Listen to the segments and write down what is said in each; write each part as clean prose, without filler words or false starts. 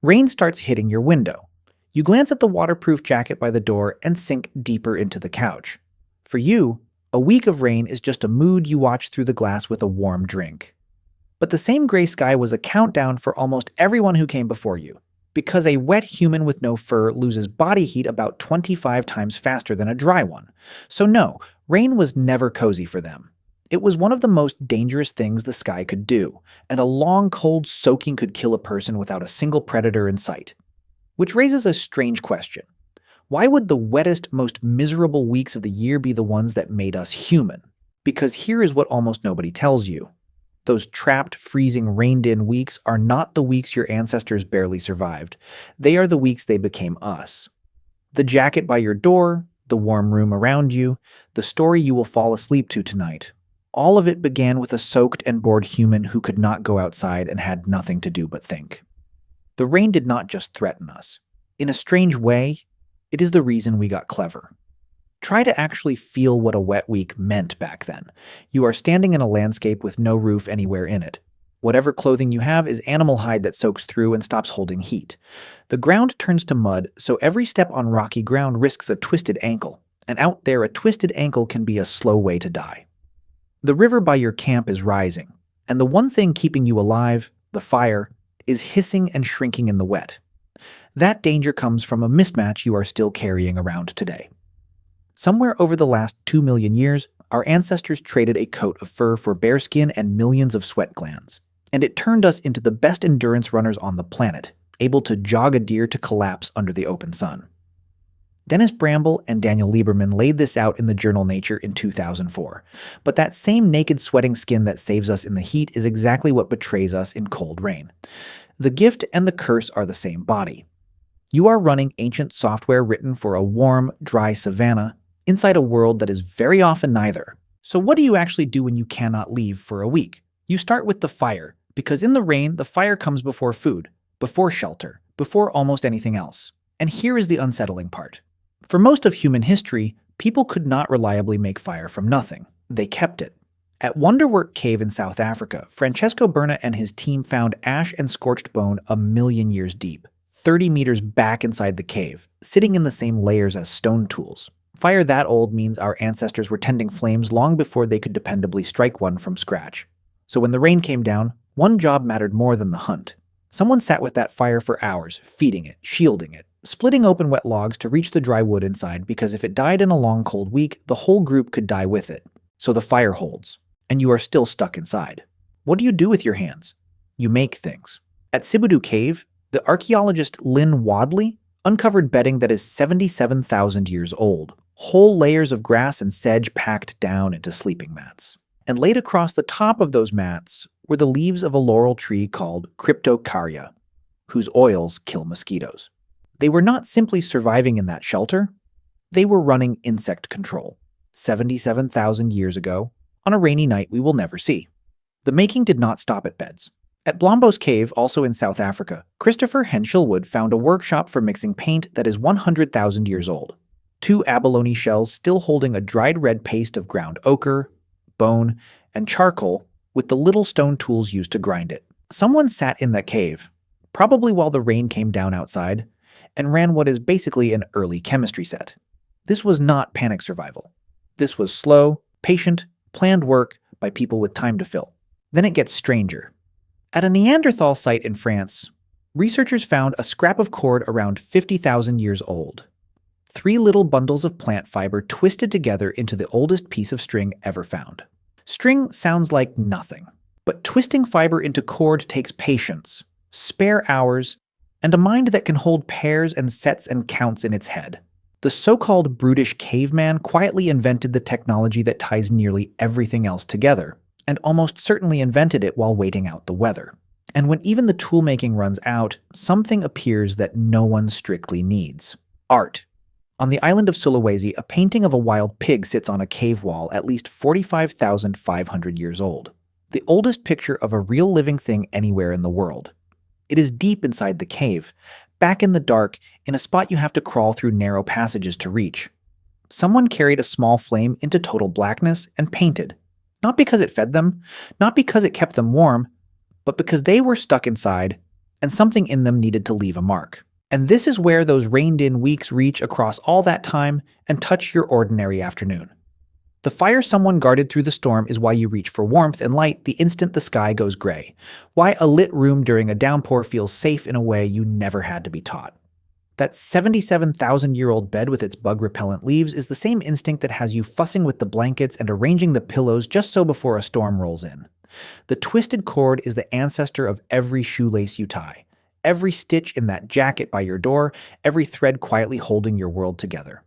Rain starts hitting your window. You glance at the waterproof jacket by the door and sink deeper into the couch. For you, a week of rain is just a mood you watch through the glass with a warm drink. But the same gray sky was a countdown for almost everyone who came before you, because a wet human with no fur loses body heat about 25 times faster than a dry one. So no, rain was never cozy for them. It was one of the most dangerous things the sky could do, and a long cold soaking could kill a person without a single predator in sight. Which raises a strange question. Why would the wettest, most miserable weeks of the year be the ones that made us human? Because here is what almost nobody tells you. Those trapped, freezing, rained-in weeks are not the weeks your ancestors barely survived. They are the weeks they became us. The jacket by your door, the warm room around you, the story you will fall asleep to tonight. All of it began with a soaked and bored human who could not go outside and had nothing to do but think. The rain did not just threaten us. In a strange way, it is the reason we got clever. Try to actually feel what a wet week meant back then. You are standing in a landscape with no roof anywhere in it. Whatever clothing you have is animal hide that soaks through and stops holding heat. The ground turns to mud, so every step on rocky ground risks a twisted ankle. And out there, a twisted ankle can be a slow way to die. The river by your camp is rising, and the one thing keeping you alive, the fire, is hissing and shrinking in the wet. That danger comes from a mismatch you are still carrying around today. Somewhere over the last 2 million years, our ancestors traded a coat of fur for bare skin and millions of sweat glands. And it turned us into the best endurance runners on the planet, able to jog a deer to collapse under the open sun. Dennis Bramble and Daniel Lieberman laid this out in the journal Nature in 2004. But that same naked sweating skin that saves us in the heat is exactly what betrays us in cold rain. The gift and the curse are the same body. You are running ancient software written for a warm, dry savanna inside a world that is very often neither. So what do you actually do when you cannot leave for a week? You start with the fire, because in the rain, the fire comes before food, before shelter, before almost anything else. And here is the unsettling part. For most of human history, people could not reliably make fire from nothing. They kept it. At Wonderwork Cave in South Africa, Francesco Berna and his team found ash and scorched bone a million years deep, 30 meters back inside the cave, sitting in the same layers as stone tools. Fire that old means our ancestors were tending flames long before they could dependably strike one from scratch. So when the rain came down, one job mattered more than the hunt. Someone sat with that fire for hours, feeding it, shielding it, splitting open wet logs to reach the dry wood inside, because if it died in a long cold week, the whole group could die with it. So the fire holds, and you are still stuck inside. What do you do with your hands? You make things. At Sibudu Cave, the archaeologist Lynn Wadley uncovered bedding that is 77,000 years old, whole layers of grass and sedge packed down into sleeping mats. And laid across the top of those mats were the leaves of a laurel tree called Cryptocarya, whose oils kill mosquitoes. They were not simply surviving in that shelter, they were running insect control, 77,000 years ago, on a rainy night we will never see. The making did not stop at beds. At Blombos Cave, also in South Africa, Christopher Henshelwood found a workshop for mixing paint that is 100,000 years old. 2 abalone shells still holding a dried red paste of ground ochre, bone, and charcoal with the little stone tools used to grind it. Someone sat in that cave, probably while the rain came down outside, and ran what is basically an early chemistry set. This was not panic survival. This was slow, patient, planned work by people with time to fill. Then it gets stranger. At a Neanderthal site in France, researchers found a scrap of cord around 50,000 years old. 3 little bundles of plant fiber twisted together into the oldest piece of string ever found. String sounds like nothing, but twisting fiber into cord takes patience, spare hours, and a mind that can hold pairs and sets and counts in its head. The so-called brutish caveman quietly invented the technology that ties nearly everything else together, and almost certainly invented it while waiting out the weather. And when even the tool-making runs out, something appears that no one strictly needs. Art. On the island of Sulawesi, a painting of a wild pig sits on a cave wall at least 45,500 years old. The oldest picture of a real living thing anywhere in the world. It is deep inside the cave, back in the dark, in a spot you have to crawl through narrow passages to reach. Someone carried a small flame into total blackness and painted. Not because it fed them, not because it kept them warm, but because they were stuck inside, and something in them needed to leave a mark. And this is where those reined-in weeks reach across all that time and touch your ordinary afternoon. The fire someone guarded through the storm is why you reach for warmth and light the instant the sky goes gray. Why a lit room during a downpour feels safe in a way you never had to be taught. That 77,000-year-old bed with its bug-repellent leaves is the same instinct that has you fussing with the blankets and arranging the pillows just so before a storm rolls in. The twisted cord is the ancestor of every shoelace you tie, every stitch in that jacket by your door, every thread quietly holding your world together.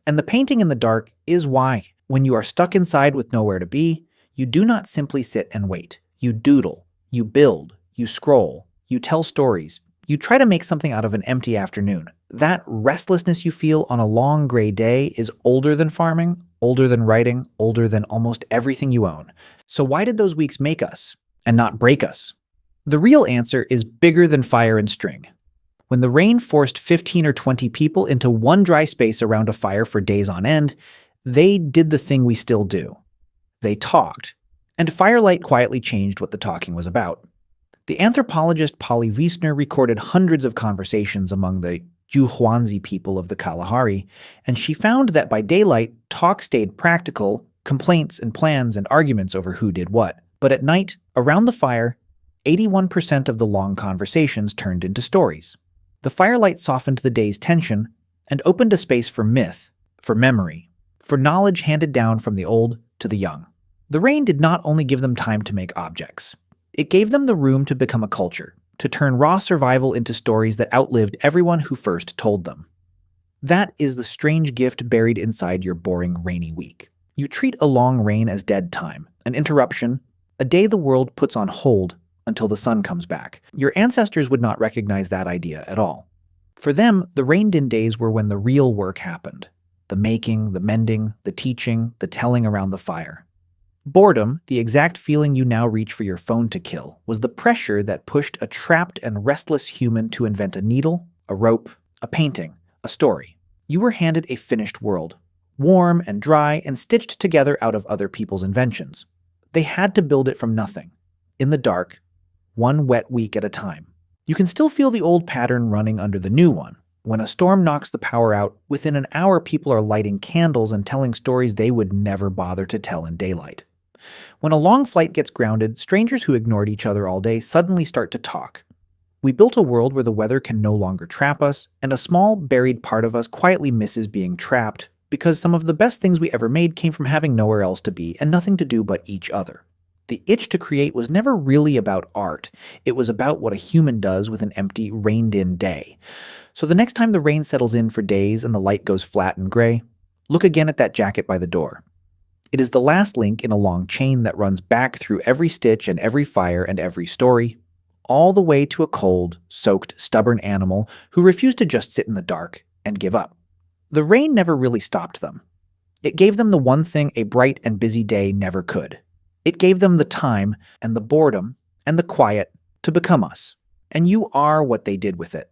And the painting in the dark is why, when you are stuck inside with nowhere to be, you do not simply sit and wait. You doodle, you build, you scroll, you tell stories, you try to make something out of an empty afternoon. That restlessness you feel on a long gray day is older than farming, older than writing, older than almost everything you own. So why did those weeks make us, and not break us? The real answer is bigger than fire and string. When the rain forced 15 or 20 people into one dry space around a fire for days on end, they did the thing we still do. They talked, and firelight quietly changed what the talking was about. The anthropologist Polly Wiesner recorded hundreds of conversations among the Juhuanzi people of the Kalahari, and she found that by daylight, talk stayed practical, complaints and plans and arguments over who did what. But at night, around the fire, 81% of the long conversations turned into stories. The firelight softened the day's tension and opened a space for myth, for memory, for knowledge handed down from the old to the young. The rain did not only give them time to make objects. It gave them the room to become a culture, to turn raw survival into stories that outlived everyone who first told them. That is the strange gift buried inside your boring rainy week. You treat a long rain as dead time, an interruption, a day the world puts on hold until the sun comes back. Your ancestors would not recognize that idea at all. For them, the rained-in days were when the real work happened. The making, the mending, the teaching, the telling around the fire. Boredom, the exact feeling you now reach for your phone to kill, was the pressure that pushed a trapped and restless human to invent a needle, a rope, a painting, a story. You were handed a finished world, warm and dry and stitched together out of other people's inventions. They had to build it from nothing, in the dark, one wet week at a time. You can still feel the old pattern running under the new one. When a storm knocks the power out, within an hour people are lighting candles and telling stories they would never bother to tell in daylight. When a long flight gets grounded, strangers who ignored each other all day suddenly start to talk. We built a world where the weather can no longer trap us, and a small, buried part of us quietly misses being trapped because some of the best things we ever made came from having nowhere else to be and nothing to do but each other. The itch to create was never really about art. It was about what a human does with an empty, rained-in day. So the next time the rain settles in for days and the light goes flat and gray, look again at that jacket by the door. It is the last link in a long chain that runs back through every stitch and every fire and every story, all the way to a cold, soaked, stubborn animal who refused to just sit in the dark and give up. The rain never really stopped them. It gave them the one thing a bright and busy day never could. It gave them the time and the boredom and the quiet to become us. And you are what they did with it.